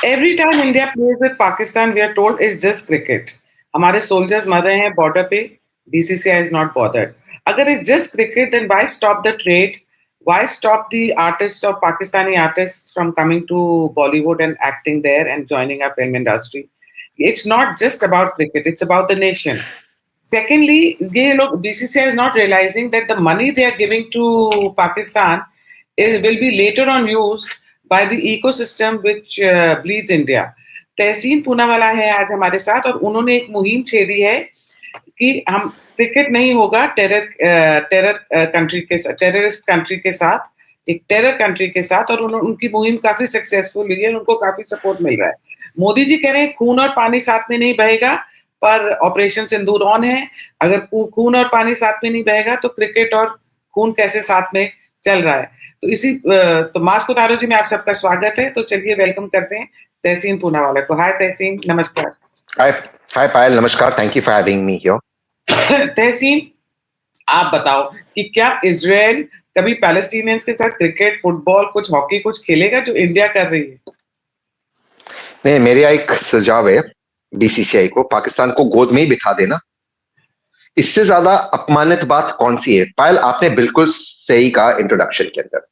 Every time India plays with Pakistan, we are told it's just cricket. हमारे soldiers मर रहे हैं border पे, BCCI is not bothered. अगर it's just cricket, then why stop the trade? Why stop the artists or Pakistani artists from coming to Bollywood and acting there and joining our film industry? It's not just about cricket; it's about the nation. Secondly, ये लोग BCCI is not realizing that the money they are giving to Pakistan will be later on used by the ecosystem which bleeds India. तहसीन पूनावाला है आज हमारे साथ और उन्होंने एक मुहिम छेड़ी है कि हम क्रिकेट नहीं होगा टेररिस्ट कंट्री के साथ, एक टेरर कंट्री के साथ, और उनकी मुहिम काफी सक्सेसफुल हुई है, उनको काफी सपोर्ट मिल रहा है। मोदी जी कह रहे हैं खून और पानी साथ में नहीं बहेगा, पर ऑपरेशन सिंदूर ऑन है। अगर खून और पानी साथ में नहीं बहेगा तो क्रिकेट और खून कैसे साथ में चल रहा है। तो मास्क उतारो जी में आप सबका स्वागत है। तो चलिए वेलकम करते हैं तहसीन पूनावाला को। हाय तहसीन, नमस्कार। हाय पायल, नमस्कार। Thank you for having me here. Tahseen, आप बताओ कि क्या इजराइल कभी पैलेस्टीनियंस के साथ क्रिकेट, फुटबॉल, कुछ हॉकी, कुछ खेलेगा जो इंडिया कर रही है? नहीं, मेरा एक सुझाव है बीसीसीआई को, पाकिस्तान को गोद में ही बिठा देना। इससे ज्यादा अपमानित बात कौन सी है? पायल, आपने बिल्कुल सही कहा इंट्रोडक्शन के अंदर।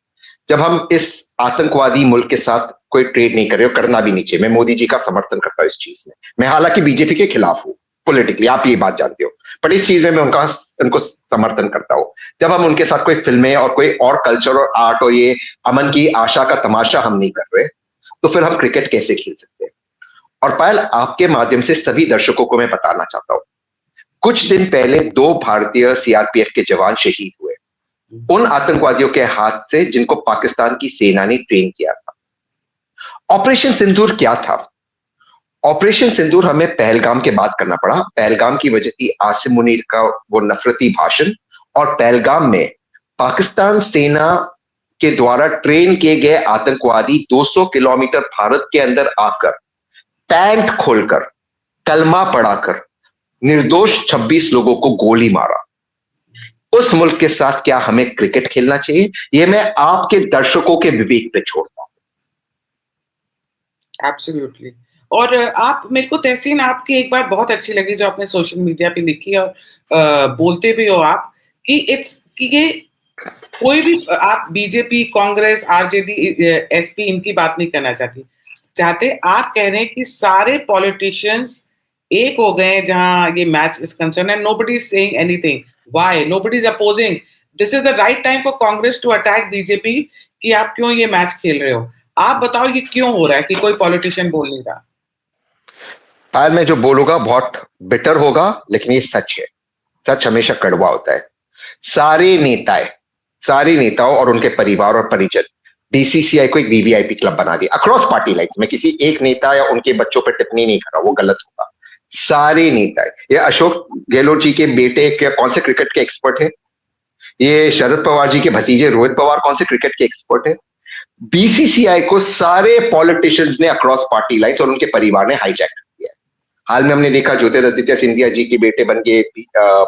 जब हम इस आतंकवादी मुल्क के साथ कोई ट्रेड नहीं कर रहे हो, करना भी नहीं चाहिए। मैं मोदी जी का समर्थन करता हूं इस चीज में। मैं हालांकि बीजेपी के खिलाफ हूं पॉलिटिकली, आप ये बात जानते हो, पर इस चीज में मैं उनको समर्थन करता हूं। जब हम उनके साथ कोई फिल्में और कोई और कल्चर और आर्ट और ये अमन की आशा का तमाशा हम नहीं कर रहे, तो फिर हम क्रिकेट कैसे खेल सकते हैं? और पायल, आपके माध्यम से सभी दर्शकों को मैं बताना चाहता हूं, कुछ दिन पहले 2 भारतीय सीआरपीएफ के जवान शहीद हुए उन आतंकवादियों के हाथ से जिनको पाकिस्तान की सेना ने ट्रेन किया था। ऑपरेशन सिंदूर क्या था? ऑपरेशन सिंदूर हमें पहलगाम के बाद करना पड़ा। पहलगाम की वजह थी आसिम मुनीर का वो नफरती भाषण, और पहलगाम में पाकिस्तान सेना के द्वारा ट्रेन किए गए आतंकवादी 200 किलोमीटर भारत के अंदर आकर पैंट खोलकर कलमा पढ़ाकर निर्दोष 26 लोगों को गोली मारा। उस मुल्क के साथ क्या हमें क्रिकेट खेलना चाहिए? यह मैं आपके दर्शकों के विवेक पे छोड़ता हूं। एब्सोल्युटली। और आप, मेरे को तहसीन आपकी एक बात बहुत अच्छी लगी जो आपने सोशल मीडिया पे लिखी और बोलते भी हो आप कि ये कोई भी, आप बीजेपी, कांग्रेस, आरजेडी, एसपी इनकी बात नहीं करना चाहते। आप कह रहे हैं कि सारे पॉलिटिशियंस एक हो गए जहां ये match is concern and nobody is saying anything. Why nobody is opposing? This is the right time for Congress to attack BJP कि आप क्यों ये मैच खेल रहे हो। आप बताओ ये क्यों हो रहा है कि कोई पॉलिटिशियन बोल नहीं रहा? पायल, मैं जो बोलूंगा बहुत बिटर होगा, लेकिन ये सच है। सच हमेशा कड़वा होता है। सारे नेताओं और उनके परिवार और परिजन बीसीसीआई को एक वीवीआईपी क्लब बना दिया अक्रॉस पार्टी लाइन्स। में किसी एक नेता या उनके बच्चों पर टिप्पणी नहीं कर रहा, वो गलत होगा। सारे नेता, ये अशोक गहलोत जी के बेटे कौन से क्रिकेट के एक्सपर्ट है? ये शरद पवार जी के भतीजे रोहित पवार कौन से क्रिकेट के एक्सपर्ट है? बीसीसीआई को सारे पॉलिटिशियंस ने अक्रॉस पार्टी लाइन्स और उनके परिवार ने हाईजैक कर दिया है। हाल में हमने देखा ज्योतिरादित्य सिंधिया जी के बेटे बन गए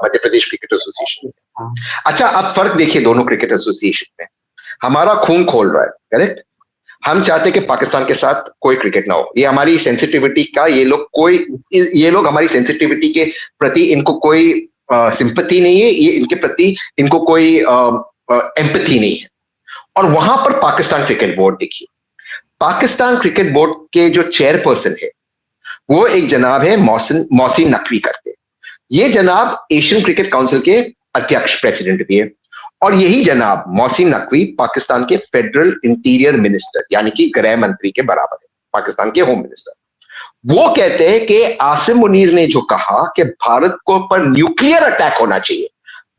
मध्य प्रदेश क्रिकेट एसोसिएशन में। अच्छा, अब फर्क देखिए दोनों क्रिकेट एसोसिएशन में। हमारा खून खोल रहा है, करेक्ट? हम चाहते हैं कि पाकिस्तान के साथ कोई क्रिकेट ना हो। ये हमारी सेंसिटिविटी का, ये लोग हमारी सेंसिटिविटी के प्रति इनको कोई सिंपैथी नहीं है, ये इनके प्रति इनको कोई एम्पैथी नहीं है। और वहां पर पाकिस्तान क्रिकेट बोर्ड, देखिए, पाकिस्तान क्रिकेट बोर्ड के जो चेयरपर्सन है वो एक जनाब है मोहसिन नकवी करते। ये जनाब एशियन क्रिकेट काउंसिल के अध्यक्ष, प्रेसिडेंट भी है। और यही जनाब मोहसिन नकवी पाकिस्तान के फेडरल इंटीरियर मिनिस्टर यानी कि गृह मंत्री के बराबर है, पाकिस्तान के होम मिनिस्टर। वो कहते हैं कि आसिम मुनीर ने जो कहा कि भारत को पर न्यूक्लियर अटैक होना चाहिए,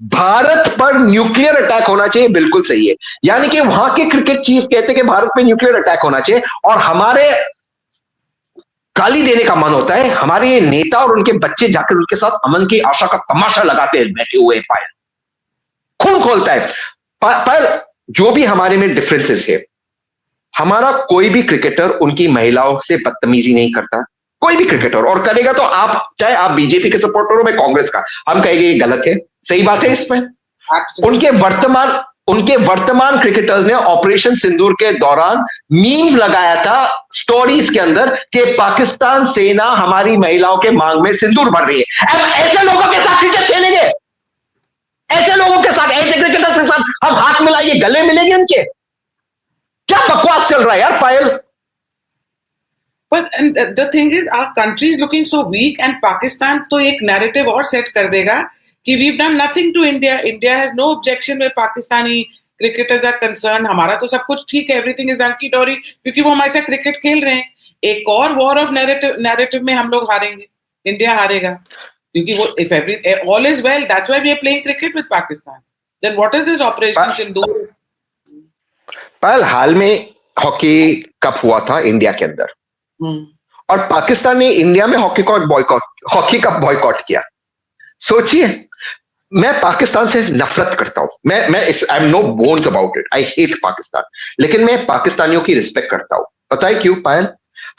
भारत पर न्यूक्लियर अटैक होना चाहिए, बिल्कुल सही है। यानी कि वहां के क्रिकेट चीफ कहते हैं कि भारत पे न्यूक्लियर अटैक होना चाहिए, और हमारे गाली देने का मन होता है। हमारे ये नेता और उनके बच्चे जाकर उनके साथ अमन की आशा का तमाशा लगाते बैठे हुए पायल, खून खोलता है। पर जो भी हमारे में डिफरेंसेस है, हमारा कोई भी क्रिकेटर उनकी महिलाओं से बदतमीजी नहीं करता, कोई भी क्रिकेटर। और करेगा तो आप, चाहे आप बीजेपी के सपोर्टर हो, मैं कांग्रेस का, हम कहेंगे ये गलत है। सही बात है इसमें। उनके उनके वर्तमान क्रिकेटर्स ने ऑपरेशन सिंदूर के दौरान मीम्स लगाया था स्टोरीज के अंदर कि पाकिस्तान सेना हमारी महिलाओं के मांग में सिंदूर भर रही है। अब ऐसे लोगों के साथ क्रिकेट खेलेंगे, ऐसे लोगों के साथ, ऐसे क्रिकेटर्स के साथ हम हाथ मिलाइए, गले मिलेंगे उनके? क्या बकवास चल रहा है यार पायल? But and the thing is, our country is looking so weak, and Pakistan तो एक narrative और set कर देगा कि we've done nothing to India. India has no objection where Pakistani cricketers are concerned. हमारा तो सब कुछ ठीक है, everything is hunky dory, क्योंकि वो हमारे साथ क्रिकेट खेल रहे हैं. एक और war of narrative में हम लोग हारेंगे, इंडिया हारेगा, क्योंकि वो if every all is well, that's why we are playing cricket with Pakistan. Then what is this operation Sindoor? पायल, हाल में हॉकी कप हुआ था इंडिया के अंदर, और पाकिस्तान ने इंडिया में हॉकी कप बॉयकॉट किया। सोचिए, मैं पाकिस्तान से नफरत करता हूं, मैं I am no bones about it, I hate Pakistan, लेकिन मैं पाकिस्तानियों की रिस्पेक्ट करता हूं। पता है क्यों पायल?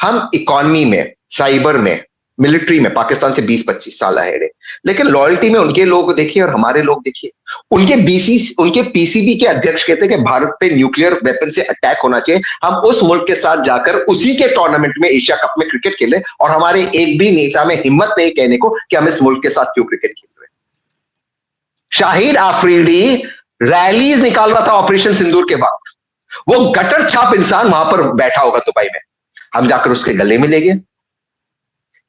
हम इकोनॉमी में, साइबर में, मिलिट्री में पाकिस्तान से 20-25 साल आए रहे, लेकिन लॉयल्टी में उनके लोग देखिए और हमारे लोग देखिए। उनके पीसीबी के अध्यक्ष कहते हैं कि भारत पे न्यूक्लियर वेपन से अटैक होना चाहिए, हम उस मुल्क के साथ जाकर उसी के टूर्नामेंट में, एशिया कप में क्रिकेट खेलें, और हमारे एक भी नेता में हिम्मत नहीं कहने को कि हम इस मुल्क के साथ क्यों क्रिकेट खेल रहे हैं। शाहिद आफरीदी रैलीज निकाल रहा था ऑपरेशन सिंदूर के बाद, वो गटर छाप इंसान वहां पर बैठा होगा दुबई में, हम जाकर उसके गले मिलेंगे?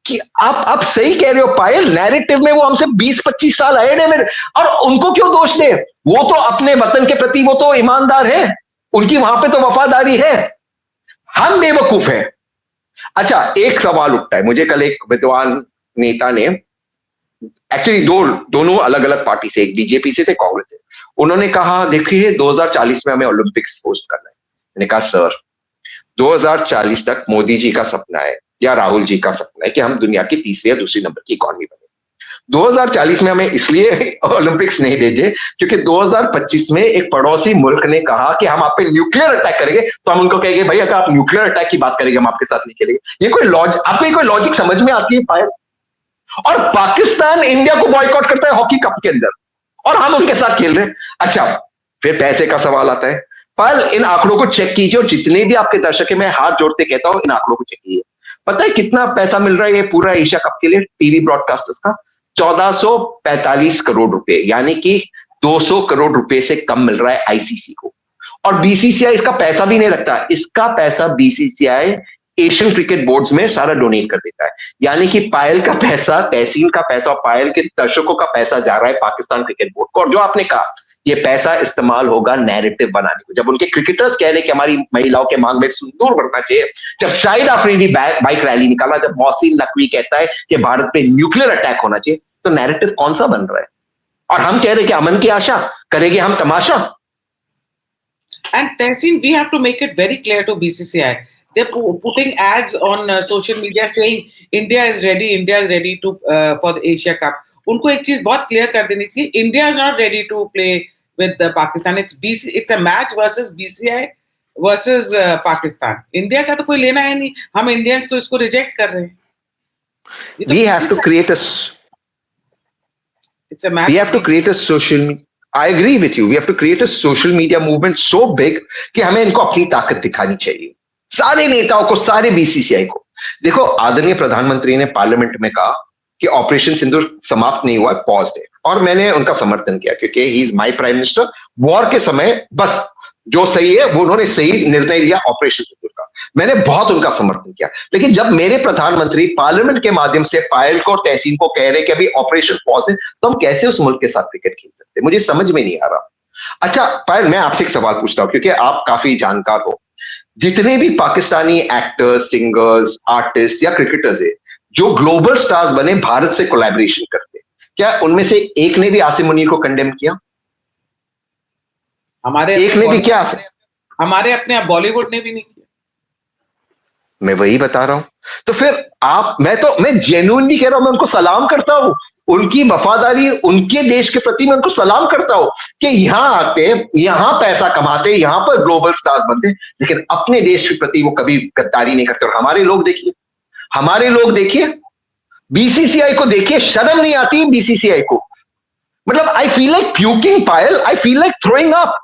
कि आप सही कह रहे हो पायल, नैरेटिव में वो हमसे 20-25 साल आए हैं मेरे, और उनको क्यों दोष दे? वो तो अपने वतन के प्रति वो तो ईमानदार है, उनकी वहां पे तो वफादारी है, हम बेवकूफ हैं। अच्छा, एक सवाल उठता है मुझे, कल एक विद्वान नेता ने, एक्चुअली दोनों अलग अलग पार्टी से, एक बीजेपी से कांग्रेस से, उन्होंने कहा देखिए 2040 में हमें ओलंपिक्स होस्ट करना है। मैंने कहा सर, 2040 तक मोदी जी का सपना है या राहुल जी का सपना है कि हम दुनिया की तीसरी या दूसरी नंबर की इकॉनमी बने। 2040 में हमें इसलिए ओलंपिक्स नहीं देंगे क्योंकि 2025 में एक पड़ोसी मुल्क ने कहा कि हम आप पे न्यूक्लियर अटैक करेंगे, तो हम उनको कहेंगे भाई अगर आप न्यूक्लियर अटैक की बात करेंगे हम आपके साथ नहीं खेलेंगे। ये कोई आपको कोई लॉजिक समझ में आती है पायल? और पाकिस्तान इंडिया को बॉयकॉट करता है हॉकी कप के अंदर, और हम उनके साथ खेल रहे हैं। अच्छा, फिर पैसे का सवाल आता है पायल, इन आंकड़ों को चेक कीजिए, और जितने भी आपके दर्शक है मैं हाथ जोड़ते कहता हूं इन आंकड़ों को चेक कीजिए। पता है कितना पैसा मिल रहा है ये पूरा एशिया कप के लिए टीवी ब्रॉडकास्टर्स का? 1445 करोड़ रुपए, यानी कि 200 करोड़ रुपए से कम मिल रहा है आईसीसी को। और बीसीसीआई इसका पैसा भी नहीं रखता, इसका पैसा बीसीसीआई एशियन क्रिकेट बोर्ड्स में सारा डोनेट कर देता है। यानी कि पायल का पैसा, तहसीन का पैसा और पायल के दर्शकों का पैसा जा रहा है पाकिस्तान क्रिकेट बोर्ड को। और जो आपने कहा, ये पैसा इस्तेमाल होगा नैरेटिव बनाने को। जब उनके क्रिकेटर्स कह रहे कि हमारी महिलाओं के मांग में सिंदूर भरना चाहिए, जब शाहिद आफरीदी बाइक रैली निकाला, जब मोहसिन नकवी कहता है कि भारत पे न्यूक्लियर अटैक होना चाहिए, तो नैरेटिव कौन सा बन रहा है? और हम कह रहे हैं कि अमन की आशा करेंगे हम तमाशा। And Tehseen, we have to make it very clear to BCCI. They're putting ads on social media saying India is ready to for the Asia Cup. उनको एक चीज बहुत क्लियर कर देनी चाहिए, India is not ready to play with Pakistan. It's a match versus BCI versus Pakistan. India का तो कोई लेना है नहीं, हम इंडियंस तो इसको रिजेक्ट कर रहे हैं। We have to create a It's a match. We have to create a social. I agree with you. We have to create a social media movement so big कि हमें इनको अपनी ताकत दिखानी चाहिए, सारे नेताओं को, सारे बीसीसीआई को। देखो, आदरणीय प्रधानमंत्री ने पार्लियामेंट में कहा कि ऑपरेशन सिंदूर समाप्त नहीं हुआ, पॉज है, और मैंने उनका समर्थन किया क्योंकि he is my prime minister. War के समय बस जो सही है वो उन्होंने सही निर्णय लिया ऑपरेशन सिंदूर का, मैंने बहुत उनका समर्थन किया। लेकिन जब मेरे प्रधानमंत्री पार्लियामेंट के माध्यम से पायल को और तहसीन को कह रहे कि अभी ऑपरेशन पॉज है, तो हम कैसे उस मुल्क के साथ क्रिकेट खेल सकते? मुझे समझ में नहीं आ रहा। अच्छा पायल, मैं आपसे एक सवाल पूछता हूं क्योंकि आप काफी जानकार हो। जितने भी पाकिस्तानी एक्टर्स, सिंगर्स, आर्टिस्ट या क्रिकेटर्स है जो ग्लोबल स्टार्स बने भारत से कोलैबोरेशन करते, क्या उनमें से एक ने भी आसिम मुनीर को कंडेम किया? हमारे एक ने भी क्या? हमारे अपने बॉलीवुड ने भी नहीं किया। मैं वही बता रहा हूं। तो फिर मैं जेन्युइनली कह रहा हूं, मैं उनको सलाम करता हूं, उनकी वफादारी, उनके देश के प्रति मैं उनको सलाम करता हूं कि यहां आते, यहां पैसा कमाते, यहां पर ग्लोबल स्टार्स बनते, लेकिन अपने देश के प्रति वो कभी गद्दारी नहीं करते। और हमारे लोग देखिए, बीसीसीआई को देखिए, शर्म नहीं आती बीसीसीआई को। मतलब I feel like puking Payal, I feel like throwing up.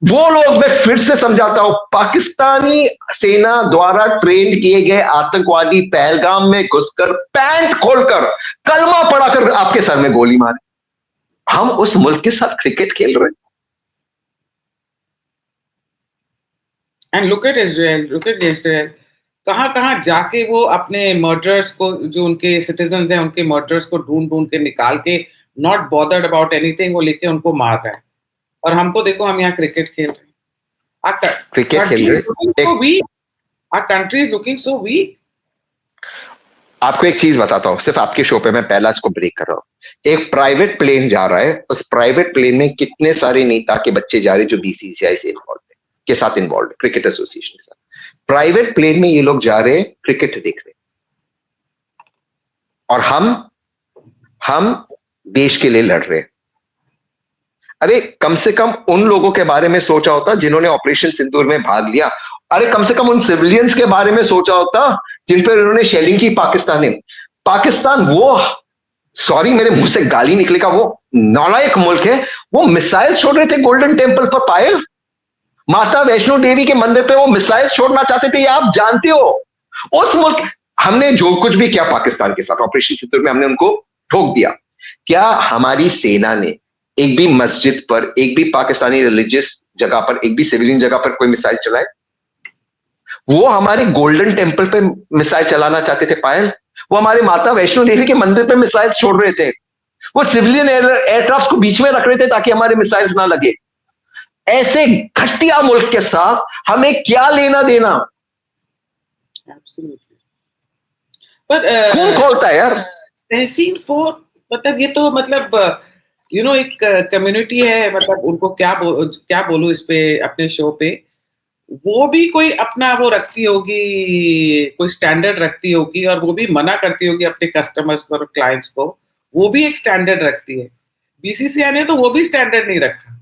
वो लोग, मैं फिर से समझाता हूं, पाकिस्तानी सेना द्वारा ट्रेंड किए गए आतंकवादी पहलगाम में घुसकर पैंट खोलकर कलमा पढ़ाकर आपके सर में गोली मारे। हम उस मुल्क के साथ क्रिकेट खेल रहे हैं। And look at Israel, look at Israel, कहां कहां जाके वो अपने मर्डर्स को, जो उनके सिटीजन्स हैं, उनके मर्डर्स को ढूंढ ढूंढ के निकाल के, नॉट बॉदर्ड अबाउट एनीथिंग, वो लेके उनको मार रहा है। और हमको देखो, हम यहाँ क्रिकेट खेल रहे हैं। क्रिकेट खेल रहे हैं। Our country is looking so weak. आपको एक चीज बताता हूं, सिर्फ आपके शो पे मैं पहला इसको ब्रेक कर रहा हूं। एक प्राइवेट प्लेन जा रहा है, उस प्राइवेट प्लेन में कितने सारे नेता के बच्चे जा रहे हैं जो बीसीसीआई से इन्वॉल्व है, के साथ इन्वॉल्व है, क्रिकेट एसोसिएशन के साथ। प्राइवेट प्लेन में ये लोग जा रहे हैं, क्रिकेट देख रहे हैं, और हम देश के लिए लड़ रहे हैं। अरे कम से कम उन लोगों के बारे में सोचा होता जिन्होंने ऑपरेशन सिंदूर में भाग लिया। अरे कम से कम उन सिविलियंस के बारे में सोचा होता जिन पर उन्होंने शेलिंग की पाकिस्तान वो, सॉरी मेरे मुंह से गाली निकलेगा, वो नालायक मुल्क है। वो मिसाइल छोड़ रहे थे गोल्डन टेम्पल पर, पायल, माता वैष्णो देवी के मंदिर पे वो मिसाइल छोड़ना चाहते थे, ये आप जानते हो। उस मुल्क, हमने जो कुछ भी किया पाकिस्तान के साथ ऑपरेशन सिंदूर में, हमने उनको ठोक दिया। क्या हमारी सेना ने एक भी मस्जिद पर, एक भी पाकिस्तानी रिलीजियस जगह पर, एक भी सिविलियन जगह पर कोई मिसाइल चलाए? वो हमारे गोल्डन टेम्पल पे मिसाइल चलाना चाहते थे पायल, वो हमारे माता वैष्णो देवी के मंदिर पे मिसाइल छोड़ रहे थे, वो सिविलियन एयरक्राफ्ट को बीच में रख रहे थे ताकि हमारे मिसाइल्स ना लगे। ऐसे घटिया मुल्क के साथ हमें क्या लेना देना? कौन खोलता है यार तहसीन फोर्ट? मतलब ये तो मतलब एक कम्युनिटी है, मतलब उनको क्या बोलूं इस पे, अपने शो पे वो भी कोई अपना वो रखती होगी, कोई स्टैंडर्ड रखती होगी, और वो भी मना करती होगी अपने कस्टमर्स को और क्लाइंट्स को, वो भी एक स्टैंडर्ड रखती है। बीसीसीआई ने तो वो भी स्टैंडर्ड नहीं रखा।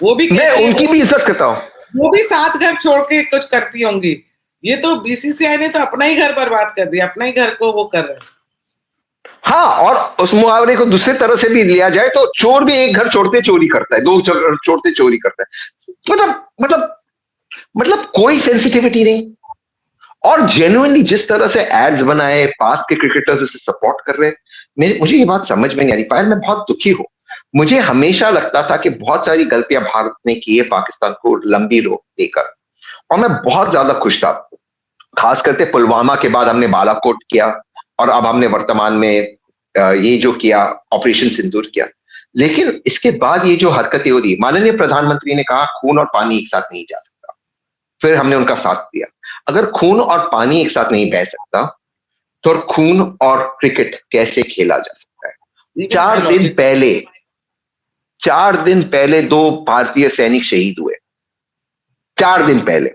वो भी मैं उनकी भी इज्जत करता हूँ, वो भी 7 घर छोड़ के कुछ करती होंगी। ये तो बीसीसीआई ने तो अपना ही घर बर्बाद कर दिया, अपना ही घर को वो कर रहे हैं। हाँ, और उस मुहावरे को दूसरी तरह से भी लिया जाए तो चोर भी एक घर छोड़ते चोरी करता है, 2 घर छोड़ते चोरी करता है। मतलब कोई सेंसिटिविटी नहीं। और जेन्युइनली जिस तरह से एड्स बनाए, पास के क्रिकेटर्स इसे सपोर्ट कर रहे हैं, मुझे ये बात समझ में नहीं आ रही पायल, मैं बहुत दुखी हूं। मुझे हमेशा लगता था कि बहुत सारी गलतियां भारत ने की है पाकिस्तान को लंबी रोक देकर, और मैं बहुत ज्यादा खुश था। खास करके पुलवामा के बाद हमने बालाकोट किया, और अब हमने वर्तमान में ये जो किया ऑपरेशन सिंदूर किया। लेकिन इसके बाद ये जो हरकतें हो रही, माननीय प्रधानमंत्री ने कहा खून और पानी एक साथ नहीं जा सकता, फिर हमने उनका साथ दिया। अगर खून और पानी एक साथ नहीं बह सकता तो खून और क्रिकेट कैसे खेला जा सकता है? 4 दिन पहले 2 भारतीय सैनिक शहीद हुए, 4 दिन पहले।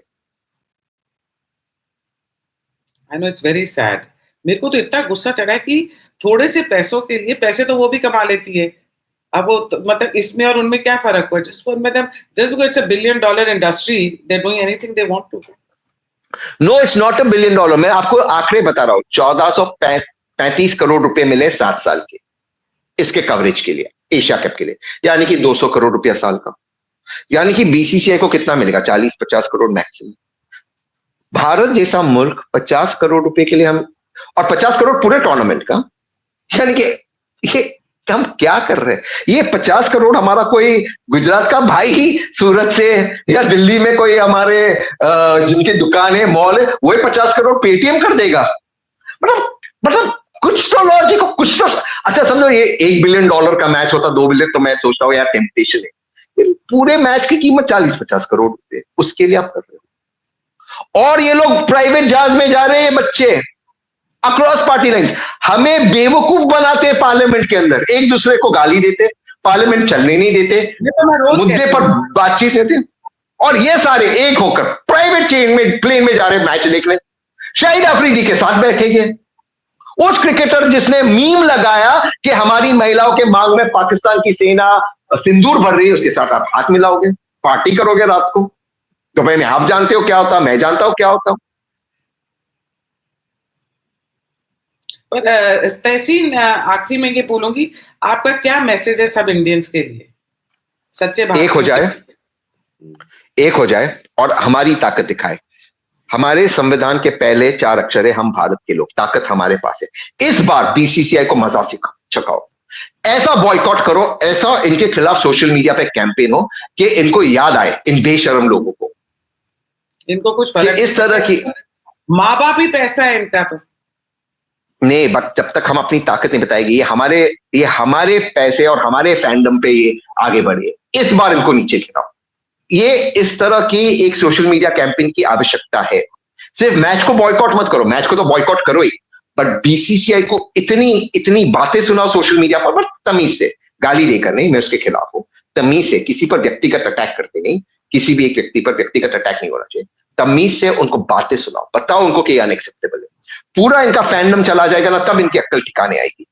I know, it's very sad. मेरे को तो इतना गुस्सा चढ़ा है कि थोड़े से पैसों के लिए, पैसे तो वो भी कमा लेती है, अब वो मतलब इसमें और उनमें क्या फर्क हुआ? Just because it's a billion dollar industry, they are doing anything they want to. No, it's not a billion dollar. मैं आपको आंकड़े बता रहा हूं, 1435 करोड़ रुपए मिले 7 साल के इसके कवरेज के लिए, एशिया कप के लिए, यानी कि 200 करोड़ रुपया साल का। यानी कि बीसीसीआई को कितना मिलेगा? 40-50 करोड़ मैक्सिमम। भारत जैसा मुल्क 50 करोड़ रुपए के लिए और 50 करोड़ पूरे टूर्नामेंट का, यानी कि ये हम क्या कर रहे हैं? ये 50 करोड़ हमारा कोई गुजरात का भाई ही सूरत से या दिल्ली में कोई हमारे जिनकी दुकान है, मॉल है, वही 50 करोड़ पेटीएम कर देगा। मतलब कुछ तो लॉजिक हो, कुछ तो। अच्छा समझो ये $1 बिलियन का मैच होता, 2 बिलियन, तो मैं सोचता हूँ यार टेम्पटेशन है। पूरे मैच की कीमत 40-50 करोड़ रुपए, उसके लिए आप कर रहे हो। और ये लोग प्राइवेट जहाज में जा रहे हैं बच्चे, अक्रॉस पार्टी लाइन। हमें बेवकूफ बनाते हैं पार्लियामेंट के अंदर, एक दूसरे को गाली देते, पार्लियामेंट चलने नहीं देते, मुद्दे पर बातचीत देते, और ये सारे एक होकर प्राइवेट प्लेन में जा रहे मैच देखने। शाहिद अफरीदी के साथ बैठेंगे उस क्रिकेटर जिसने मीम लगाया कि हमारी महिलाओं के मांग में पाकिस्तान की सेना सिंदूर भर रही है, उसके साथ आप हाथ मिलाओगे, पार्टी करोगे रात को। तो मैंने, आप जानते हो क्या होता, मैं जानता हूं क्या होता। पर तहसीन, आखिरी में ये बोलूंगी, आपका क्या मैसेज है सब इंडियंस के लिए? सच्चे एक हो जाए, एक हो जाए और हमारी ताकत दिखाए। हमारे संविधान के पहले 4 अक्षर है, हम भारत के लोग, ताकत हमारे पास है। इस बार बीसीसीआई को मजा चखाओ, ऐसा बॉयकॉट करो, ऐसा इनके खिलाफ सोशल मीडिया पे कैंपेन हो कि इनको याद आए, इन बेशरम लोगों को। इनको कुछ फर्क इस तरह की, माँ बाप ही पैसा है इनका तो नहीं, बट जब तक हम अपनी ताकत नहीं बताएगी, ये हमारे पैसे और हमारे फैंडम पे ये आगे बढ़े। इस बार इनको नीचे गिराओ। ये इस तरह की एक सोशल मीडिया कैंपेन की आवश्यकता है। सिर्फ मैच को बॉयकॉट मत करो, मैच को तो बॉयकॉट करो ही, बट बीसीसीआई को इतनी इतनी बातें सुनाओ सोशल मीडिया पर, बट तमीज से, गाली देकर नहीं, मैं उसके खिलाफ हूं, तमीज से, किसी पर व्यक्तिगत अटैक करते नहीं, किसी भी एक व्यक्ति पर व्यक्तिगत अटैक नहीं होना चाहिए, तमीज से उनको बातें सुनाओ, बताओ उनको कि अनएक्सेप्टेबल है। पूरा इनका फैंडम चला जाएगा ना, तब इनकी अक्ल ठिकाने आएगी।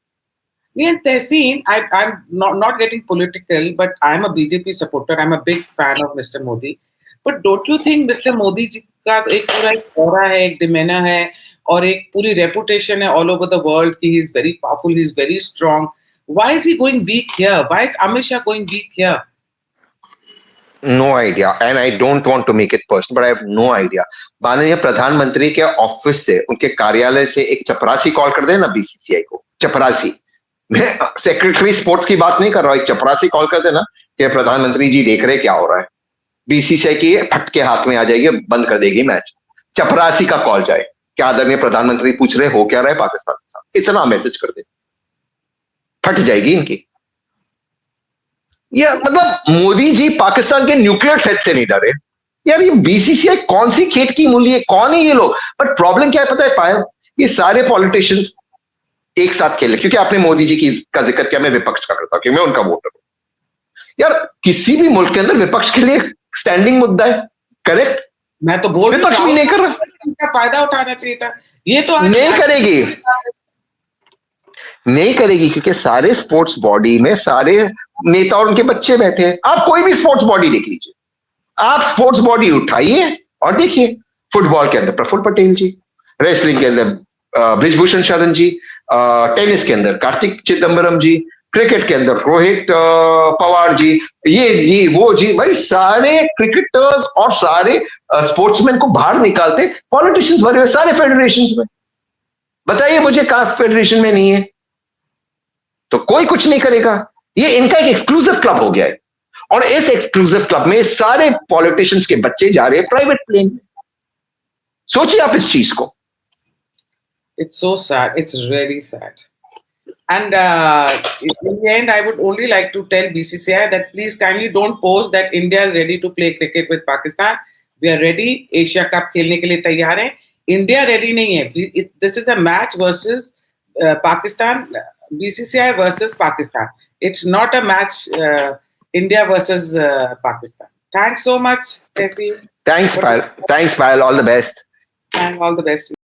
Yeah, Tehseen, I'm not getting political, but I'm a BJP supporter. I'm a big fan of Mr. Modi. But don't you think Mr. Modi जी का एक पूरा एक aura है, एक demeanor है, और एक पूरी reputation है all over the world कि he is very powerful, he is very strong. Why is he going weak here? Why is Amit Shah going weak here? No idea, and I don't want to make it personal, but I have no idea. माननीय प्रधानमंत्री के office से, उनके कार्यालय से एक चपरासी call कर दे ना बीसीसीआई को, चपरासी, मैं सेक्रेटरी स्पोर्ट्स की बात नहीं कर रहा हूं, एक चपरासी कॉल कर देना कि प्रधानमंत्री जी देख रहे क्या हो रहा है, बीसीसीआई की फट के हाथ में आ जाएगी, बंद कर देगी मैच। चपरासी का कॉल जाए, क्या आदरणीय प्रधानमंत्री पूछ रहे हो क्या रहा है पाकिस्तान के साथ, इतना मैसेज कर दे, फट जाएगी इनकी। ये मतलब मोदी जी पाकिस्तान के न्यूक्लियर थ्रेट से नहीं डरे यार। ये बीसीसीआई कौन सी खेत की मूली है, कौन है ये लोग? बट प्रॉब्लम क्या है पता है पायल, ये सारे पॉलिटिशियंस एक साथ खेले, क्योंकि आपने मोदी जी की का जिक्र किया, मैं विपक्ष का करता हूं कि मैं उनका वोटर हूं। यार किसी भी मुल्क के अंदर विपक्ष के लिए स्टैंडिंग मुद्दा है, करेक्ट? मैं तो बोल विपक्ष भी नहीं कर रहा, इनका फायदा उठाना चाहिए था। ये तो नहीं करेगी, नहीं करेगी, क्योंकि सारे स्पोर्ट्स बॉडी में सारे नेता और उनके बच्चे बैठे हैं। आप कोई भी स्पोर्ट्स बॉडी देख लीजिए, आप स्पोर्ट्स बॉडी उठाइए और देखिए, फुटबॉल के अंदर प्रफुल्ल पटेल जी, रेसलिंग के अंदर ब्रिजभूषण शरण जी, टेनिस के अंदर कार्तिक चिदम्बरम जी, क्रिकेट के अंदर रोहित पवार जी, ये जी वो जी, भाई सारे क्रिकेटर्स और सारे स्पोर्ट्समैन को बाहर निकालते पॉलिटिशियंस भरे हुए सारे फेडरेशन में। बताइए मुझे कहा फेडरेशन में नहीं है तो कोई कुछ नहीं करेगा। ये इनका एक एक्सक्लूसिव क्लब हो गया है, और इस एक्सक्लूसिव क्लब में सारे पॉलिटिशियंस के बच्चे जा रहे हैं प्राइवेट प्लेन में। सोचिए आप इस चीज को। It's so sad. It's really sad. And in the end, I would only like to tell BCCI that please kindly don't post that India is ready to play cricket with Pakistan. We are ready. Asia Cup खेलने के लिए तैयार हैं. India ready नहीं है. This is a match versus Pakistan. BCCI versus Pakistan. It's not a match India versus Pakistan. Thanks so much, Tessie. Thanks, Payal. All the best. And all the best.